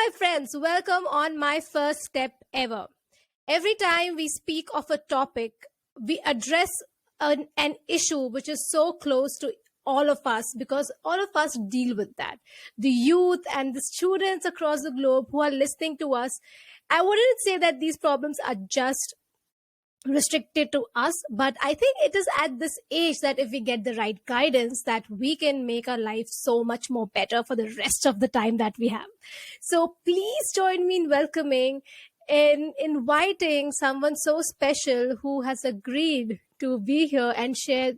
my friends, welcome on my first step ever. Every time we speak of a topic, we address an issue which is so close to all of us because all of us deal with that. The youth and the students across the globe who are listening to us, I wouldn't say that these problems are just restricted to us, but I think it is at this age that if we get the right guidance, that we can make our life so much more better for the rest of the time that we have. So please join me in welcoming in inviting someone so special who has agreed to be here and share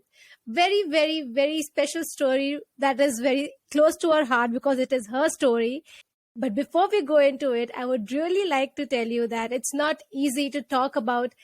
very special story that is very close to our heart because it is her story. But before we go into it, I would really like to tell you that it's not easy to talk about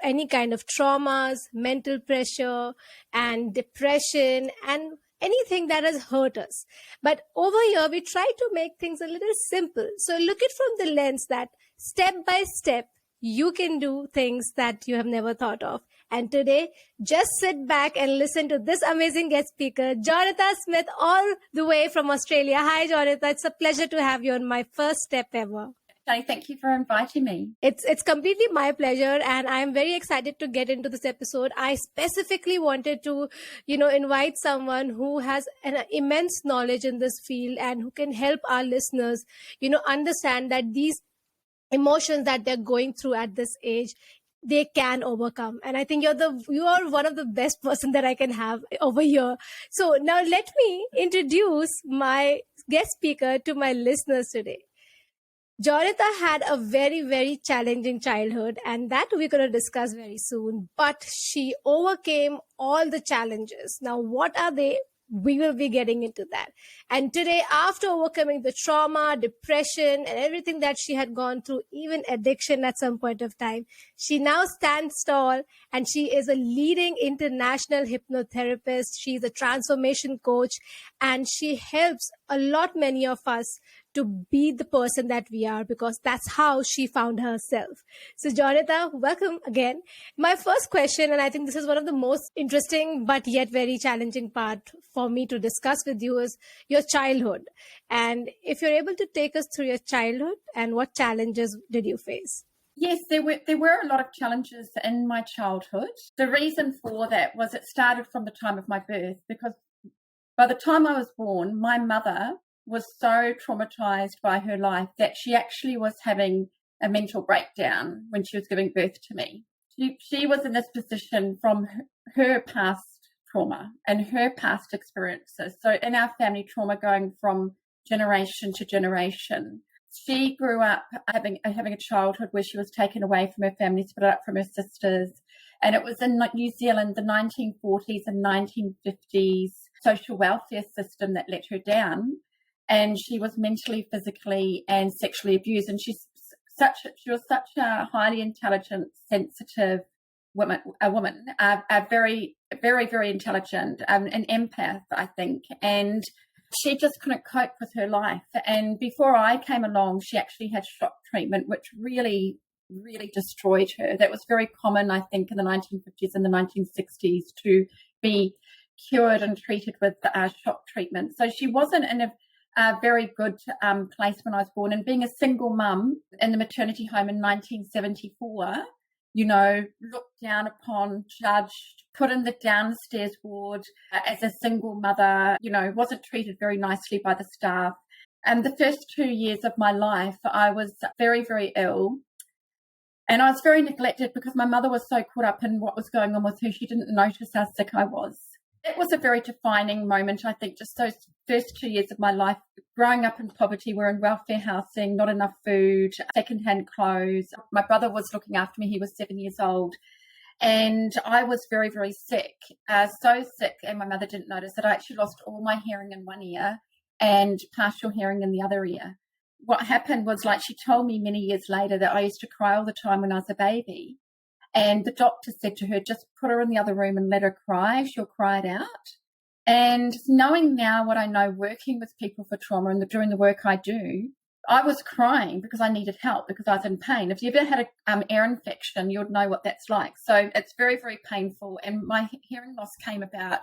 any kind of traumas, mental pressure, and depression, and anything that has hurt us. But over here, we try to make things a little simple. So look at from the lens that step by step, you can do things that you have never thought of. And today, just sit back and listen to this amazing guest speaker, Juanita Smith, all the way from Australia. Hi, Juanita. It's a pleasure to have you on my first step ever. Thank you for inviting me. It's completely my pleasure, and I'm very excited to get into this episode. I specifically wanted to, invite someone who has an immense knowledge in this field and who can help our listeners, understand that these emotions that they're going through at this age, they can overcome. And I think you are one of the best person that I can have over here. So now let me introduce my guest speaker to my listeners today. Juanita had a very challenging childhood, and that we're going to discuss very soon. But she overcame all the challenges. Now, what are they? We will be getting into that. And today, after overcoming the trauma, depression, and everything that she had gone through, even addiction at some point of time, she now stands tall and she is a leading international hypnotherapist. She's a transformation coach, and she helps many of us to be the person that we are because that's how she found herself. So Juanita, welcome again. My first question, and I think this is one of the most interesting but yet very challenging part for me to discuss with you, is your childhood. And if you're able to take us through your childhood and what challenges did you face? Yes, there were a lot of challenges in my childhood. The reason for that was it started from the time of my birth, because by the time I was born, my mother was so traumatized by her life that she actually was having a mental breakdown when she was giving birth to me. She was in this position from her past trauma and her past experiences. So in our family, trauma going from generation to generation. She grew up having a childhood where she was taken away from her family, split up from her sisters. And it was in New Zealand, the 1940s and 1950s social welfare system that let her down. And she was mentally, physically, and sexually abused. And she was such a highly intelligent, sensitive woman, very intelligent, an empath, I think. And she just couldn't cope with her life. And before I came along, she actually had shock treatment, which really destroyed her. That was very common, I think, in the 1950s and the 1960s to be cured and treated with shock treatment. So she wasn't in a very good place when I was born. And being a single mum in the maternity home in 1974, looked down upon, judged, put in the downstairs ward as a single mother, wasn't treated very nicely by the staff. And the first 2 years of my life, I was very ill. And I was very neglected because my mother was so caught up in what was going on with her, she didn't notice how sick I was. It was a very defining moment, I think, just those first 2 years of my life. Growing up in poverty, we're in welfare housing, not enough food, secondhand clothes. My brother was looking after me. He was 7 years old. And I was very sick, so sick, and my mother didn't notice that I actually lost all my hearing in one ear and partial hearing in the other ear. What happened was, like, she told me many years later that I used to cry all the time when I was a baby. And the doctor said to her, just put her in the other room and let her cry. She'll cry it out. And knowing now what I know, working with people for trauma and doing the work I do, I was crying because I needed help, because I was in pain. If you ever had an ear infection, you'd know what that's like. So it's very painful. And my hearing loss came about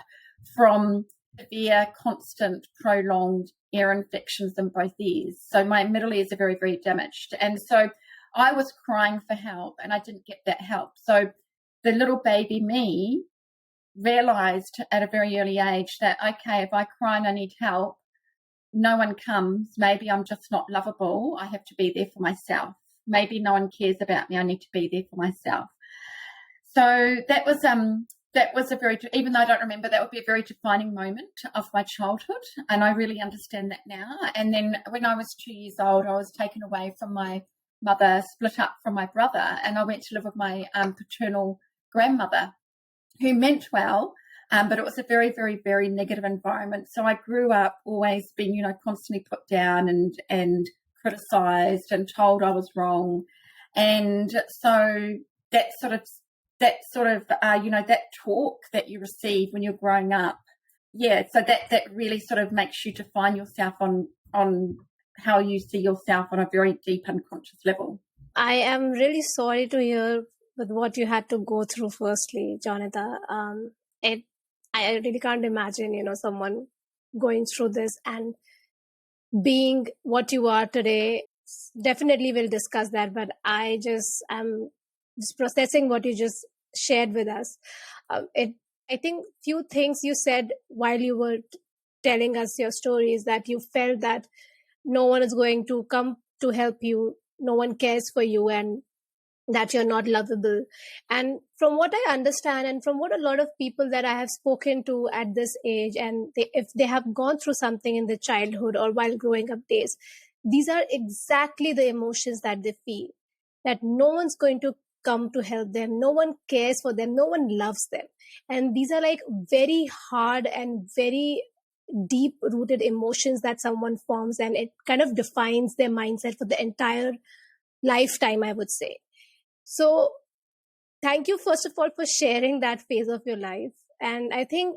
from severe, constant, prolonged ear infections in both ears. So my middle ears are very, very damaged. And so I was crying for help and I didn't get that help. So the little baby me realized at a very early age that, okay, if I cry and I need help, no one comes. Maybe I'm just not lovable. I have to be there for myself. Maybe no one cares about me. I need to be there for myself. So that was a very, even though I don't remember, that would be a very defining moment of my childhood. And I really understand that now. And then when I was 2 years old, I was taken away from my mother, split up from my brother, and I went to live with my paternal grandmother, who meant well, but it was a very, very, very negative environment. So I grew up always being, constantly put down and criticised and told I was wrong. And so that talk that you receive when you're growing up, so that really sort of makes you define yourself on how you see yourself on a very deep unconscious level. I am really sorry to hear with what you had to go through firstly, Juanita. I really can't imagine, someone going through this and being what you are today. Definitely we'll discuss that, but I just am just processing what you just shared with us. I think few things you said while you were telling us your stories, that you felt that no one is going to come to help you, no one cares for you, and that you're not lovable. And from what I understand, and from what a lot of people that I have spoken to at this age, and if they have gone through something in their childhood or while growing up days, these are exactly the emotions that they feel, that no one's going to come to help them, no one cares for them, no one loves them. And these are like very hard and very deep rooted emotions that someone forms, and it kind of defines their mindset for the entire lifetime, I would say. So thank you, first of all, for sharing that phase of your life. And I think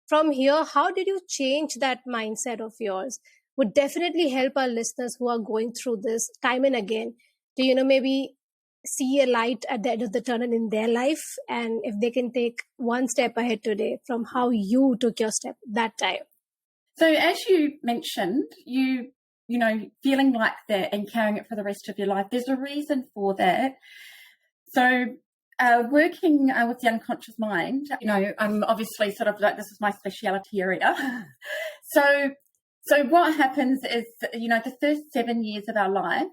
from here, how did you change that mindset of yours would definitely help our listeners who are going through this time and again to, maybe see a light at the end of the tunnel in their life. And if they can take one step ahead today from how you took your step that time. So as you mentioned, you feeling like that and carrying it for the rest of your life, there's a reason for that. So working with the unconscious mind, I'm obviously sort of like, this is my speciality area. So what happens is, the first 7 years of our life,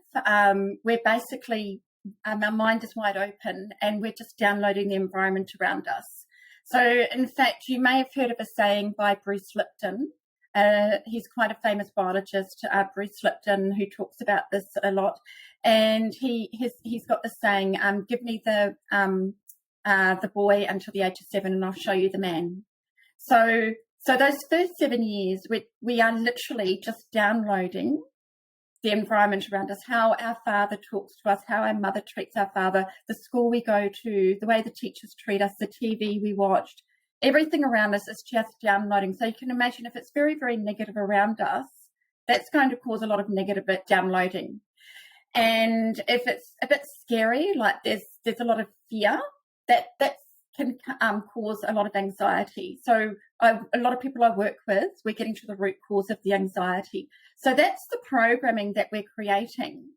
we're basically, our mind is wide open and we're just downloading the environment around us. So in fact, you may have heard of a saying by Bruce Lipton. He's quite a famous biologist, Bruce Lipton, who talks about this a lot. And he's got the saying, give me the boy until the age of 7 and I'll show you the man. So those first 7 years, we are literally just downloading the environment around us, how our father talks to us, how our mother treats our father, the school we go to, the way the teachers treat us, the TV we watched. Everything around us is just downloading. So you can imagine if it's very, very negative around us, that's going to cause a lot of negative downloading. And if it's a bit scary, like there's a lot of fear, that can cause a lot of anxiety. So a lot of people I work with, we're getting to the root cause of the anxiety. So that's the programming that we're creating.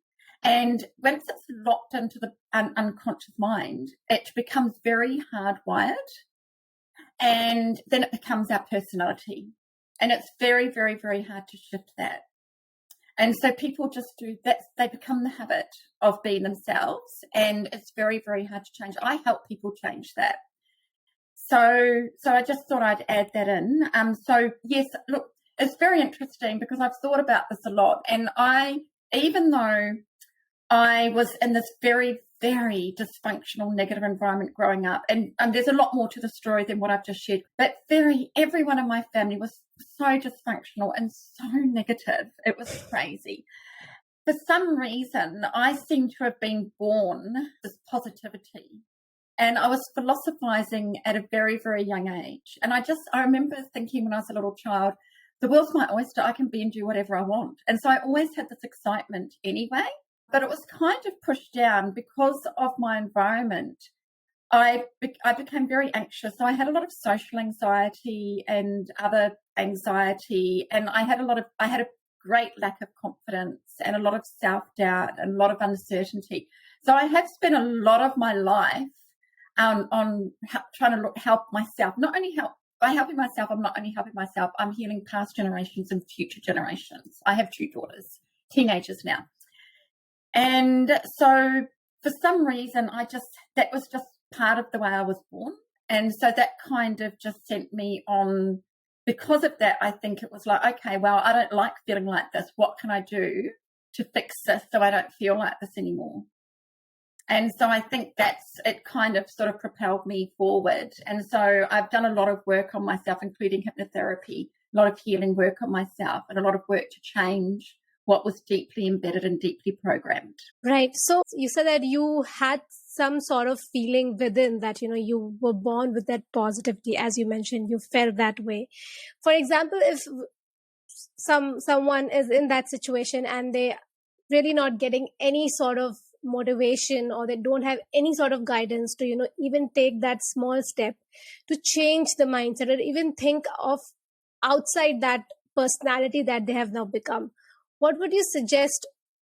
And once it's locked into the unconscious mind, it becomes very hardwired. And then it becomes our personality. And it's very, very, very hard to shift that. And so people just do that. They become the habit of being themselves. And it's very, very hard to change. I help people change that. So I just thought I'd add that in. So yes, look, it's very interesting because I've thought about this a lot. And even though I was in this very, very dysfunctional, negative environment growing up, and there's a lot more to the story than what I've just shared, but everyone in my family was so dysfunctional and so negative. It was crazy. For some reason, I seem to have been born this positivity. And I was philosophizing at a very, very young age. And I remember thinking when I was a little child, the world's my oyster, I can be and do whatever I want. And so I always had this excitement anyway. But it was kind of pushed down because of my environment. I became very anxious. So I had a lot of social anxiety and other anxiety, and I had a great lack of confidence and a lot of self-doubt and a lot of uncertainty. So I have spent a lot of my life on trying to help myself. Not only help by helping myself, I'm not only helping myself, I'm healing past generations and future generations. I have 2 daughters, teenagers now. And so for some reason, that was just part of the way I was born. And so that kind of just sent me on. Because of that, I think it was like, okay, well, I don't like feeling like this. What can I do to fix this so I don't feel like this anymore? And so I think it kind of sort of propelled me forward. And so I've done a lot of work on myself, including hypnotherapy, a lot of healing work on myself, and a lot of work to change what was deeply embedded and deeply programmed. Right. So you said that you had some sort of feeling within that, you were born with that positivity. As you mentioned, you felt that way. For example, if someone is in that situation and they really not getting any sort of motivation, or they don't have any sort of guidance to even take that small step to change the mindset, or even think of outside that personality that they have now become, what would you suggest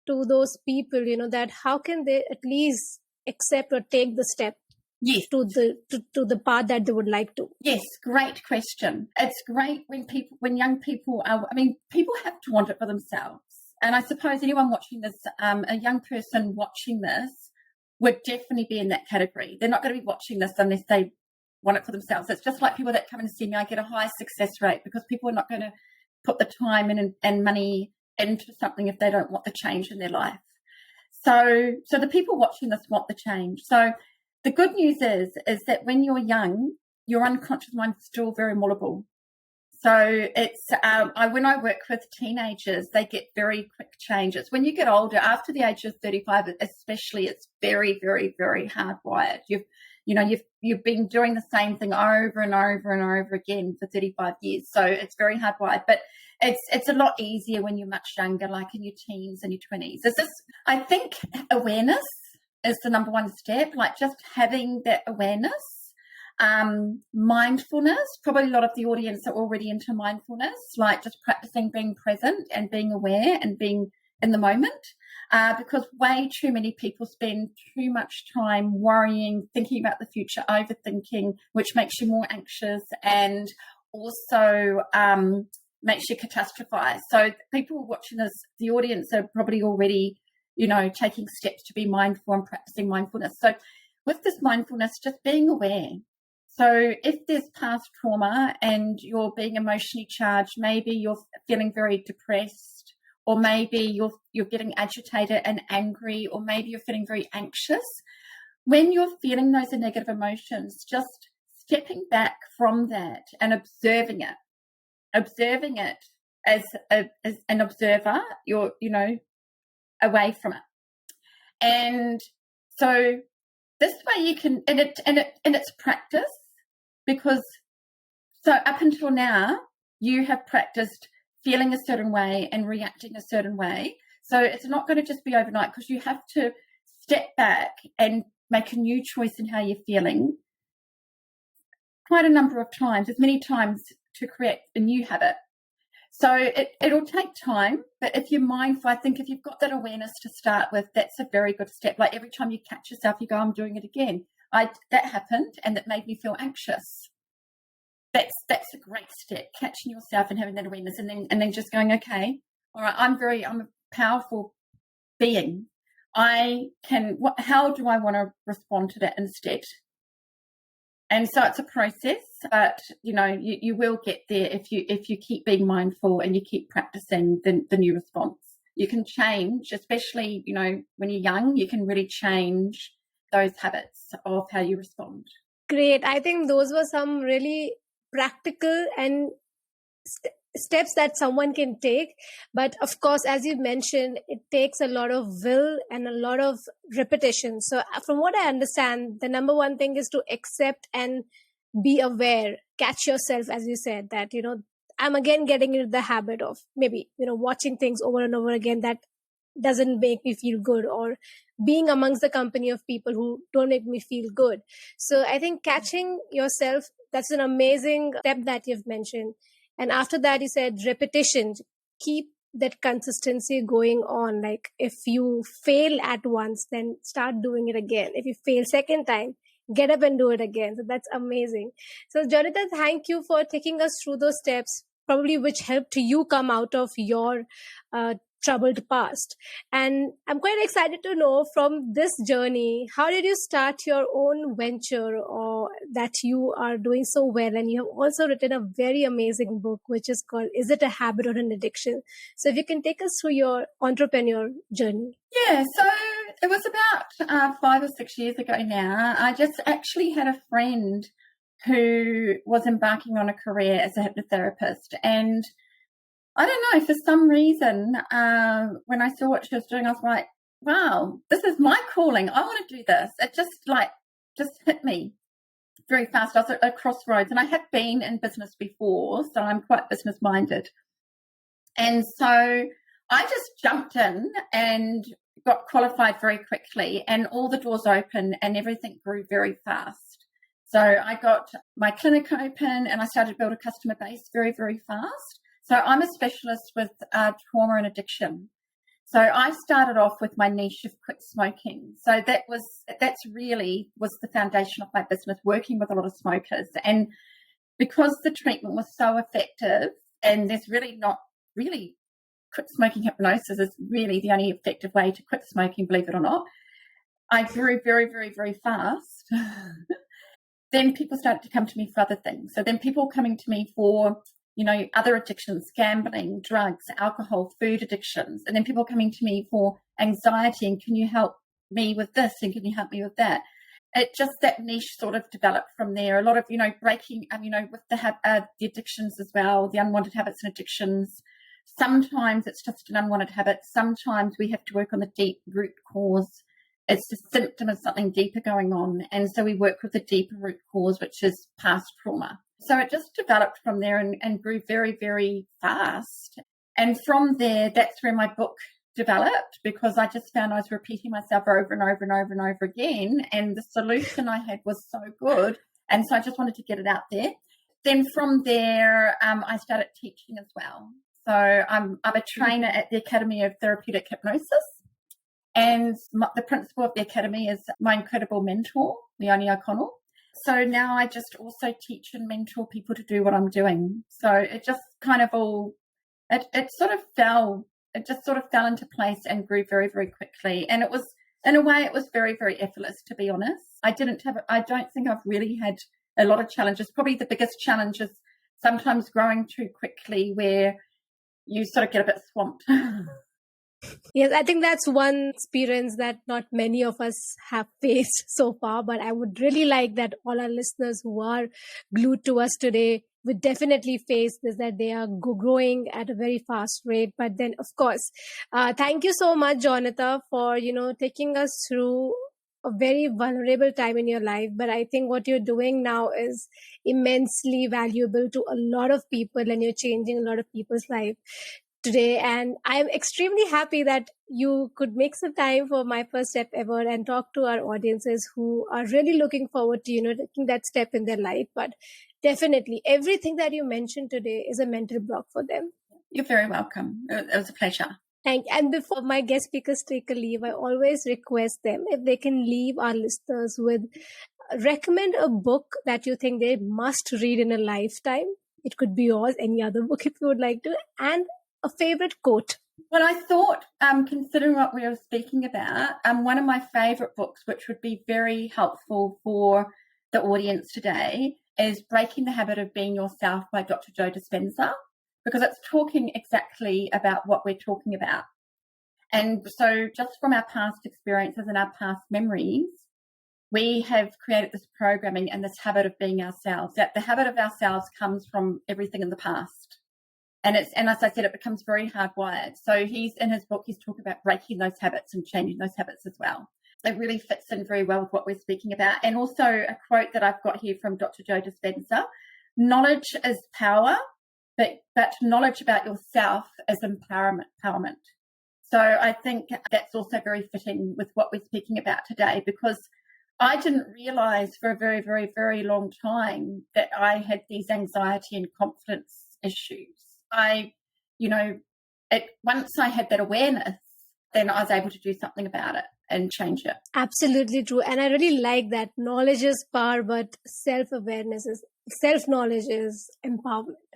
to those people, that how can they at least accept or take the step Yes. to the path that they would like to? Yes, great question. It's great when young people people have to want it for themselves. And I suppose anyone watching this, a young person watching this would definitely be in that category. They're not going to be watching this unless they want it for themselves. It's just like people that come in and see me. I get a high success rate because people are not going to put the time in and money into something if they don't want the change in their life. So the people watching this want the change. So the good news is that when you're young, your unconscious mind is still very malleable. So it's when I work with teenagers, they get very quick changes. When you get older, after the age of 35, especially, it's very, very, very hardwired. You've been doing the same thing over and over and over again for 35 years. So it's very hardwired. But it's a lot easier when you're much younger, like in your teens and your 20s. I think awareness is the number one step, like just having that awareness. Mindfulness, probably a lot of the audience are already into mindfulness, like just practicing being present and being aware and being in the moment, because way too many people spend too much time worrying, thinking about the future, overthinking, which makes you more anxious and also makes you catastrophize. So people watching this, the audience are probably already, taking steps to be mindful and practicing mindfulness. So with this mindfulness, just being aware. So if there's past trauma and you're being emotionally charged, maybe you're feeling very depressed, or maybe you're getting agitated and angry, or maybe you're feeling very anxious. When you're feeling those negative emotions, just stepping back from that and observing it as an observer, you're away from it. And so this way you can, and it's practice. Because so up until now, you have practiced feeling a certain way and reacting a certain way. So it's not going to just be overnight, because you have to step back and make a new choice in how you're feeling quite a number of times, as many times to create a new habit. So it'll take time, but if you're mindful, I think if you've got that awareness to start with, that's a very good step. Like every time you catch yourself, you go, I'm doing it again. That happened and that made me feel anxious. That's a great step, catching yourself and having that awareness, and then just going, okay, all right, I'm a powerful being. How do I want to respond to that instead? And so it's a process, but you will get there if you keep being mindful and you keep practicing the new response. You can change, especially when you're young, you can really change those habits of how you respond. Great. I think those were some really practical and steps that someone can take. But of course, as you mentioned, it takes a lot of will and a lot of repetition. So from what I understand, the number one thing is to accept and be aware, catch yourself, as you said, that, I'm again getting into the habit of maybe, watching things over and over again that doesn't make me feel good, or being amongst the company of people who don't make me feel good. So I think catching yourself, that's an amazing step that you've mentioned. And after that, you said repetition. Keep that consistency going on. Like if you fail at once, then start doing it again. If you fail second time, get up and do it again. So that's amazing. So Jonathan, thank you for taking us through those steps, probably which helped you come out of your troubled past. And I'm quite excited to know from this journey, how did you start your own venture, or that you are doing so well? And you have also written a very amazing book, which is called Is It a Habit or an Addiction? So if you can take us through your entrepreneur journey. Yeah, so it was about 5 or 6 years ago now. I just actually had a friend who was embarking on a career as a hypnotherapist, and I don't know, for some reason, when I saw what she was doing, I was like, wow, this is my calling. I want to do this. It just hit me very fast. I was at a crossroads, and I have been in business before, so I'm quite business minded. And so I just jumped in and got qualified very quickly, and all the doors open and everything grew very fast. So I got my clinic open and I started to build a customer base very, very fast. So I'm a specialist with trauma and addiction. So I started off with my niche of quit smoking. So that's really was the foundation of my business, working with a lot of smokers. And because the treatment was so effective, and there's really not really quit smoking hypnosis is really the only effective way to quit smoking, believe it or not, I grew very, very, very fast. Then people started to come to me for other things. So then people were coming to me for, other addictions, gambling, drugs, alcohol, food addictions. And then people coming to me for anxiety, and can you help me with this? And can you help me with that? It just, that niche sort of developed from there. A lot of, breaking, with the addictions as well, the unwanted habits and addictions. Sometimes it's just an unwanted habit. Sometimes we have to work on the deep root cause. It's a symptom of something deeper going on. And so we work with the deeper root cause, which is past trauma. So it just developed from there and grew very, very fast. And from there, that's where my book developed, because I just found I was repeating myself over and over and over and over again. And the solution I had was so good. And so I just wanted to get it out there. Then from there, I started teaching as well. So I'm a trainer at the Academy of Therapeutic Hypnosis. And the principal of the Academy is my incredible mentor, Leonie O'Connell. So now I just also teach and mentor people to do what I'm doing. So it just kind of it sort of fell into place and grew very, very quickly. And it was, in a way, it was very, very effortless, to be honest. I don't think I've really had a lot of challenges. Probably the biggest challenge is sometimes growing too quickly, where you sort of get a bit swamped. Yes, I think that's one experience that not many of us have faced so far, but I would really like that all our listeners who are glued to us today would definitely face this, that they are growing at a very fast rate. But then, of course, thank you so much, Jonathan, for, taking us through a very vulnerable time in your life. But I think what you're doing now is immensely valuable to a lot of people, and you're changing a lot of people's life today. And I'm extremely happy that you could make some time for my first step ever and talk to our audiences who are really looking forward to, taking that step in their life. But definitely everything that you mentioned today is a mental block for them. You're very welcome. It was a pleasure. And before my guest speakers take a leave, I always request them if they can leave our listeners with, recommend a book that you think they must read in a lifetime. It could be yours, any other book if you would like to, and a favorite quote. Well, I thought, considering what we were speaking about, one of my favorite books, which would be very helpful for the audience today, is Breaking the Habit of Being Yourself by Dr. Joe Dispenza, because it's talking exactly about what we're talking about. And so just from our past experiences and our past memories, we have created this programming and this habit of being ourselves. That the habit of ourselves comes from everything in the past. And as I said, it becomes very hardwired. So in his book, he's talking about breaking those habits and changing those habits as well. It really fits in very well with what we're speaking about. And also a quote that I've got here from Dr. Joe Dispenza: knowledge is power, but knowledge about yourself is empowerment. So I think that's also very fitting with what we're speaking about today, because I didn't realize for a very, very, very long time that I had these anxiety and confidence issues. Once I had that awareness, then I was able to do something about it and change it. Absolutely true. And I really like that. Knowledge is power, but self-knowledge is empowerment.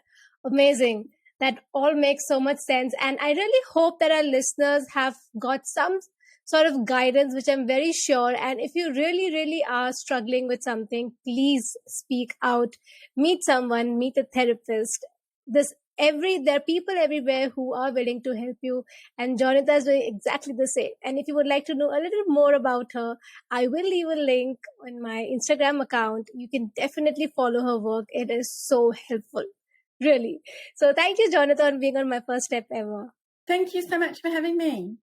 Amazing. That all makes so much sense. And I really hope that our listeners have got some sort of guidance, which I'm very sure. And if you really, really are struggling with something, please speak out, meet someone, meet a therapist. There are people everywhere who are willing to help you, and Jonatha is doing exactly the same. And if you would like to know a little more about her, I will leave a link on my Instagram account. You can definitely follow her work. It is so helpful, really. So thank you, Jonatha, on being on my first step ever. Thank you so much for having me.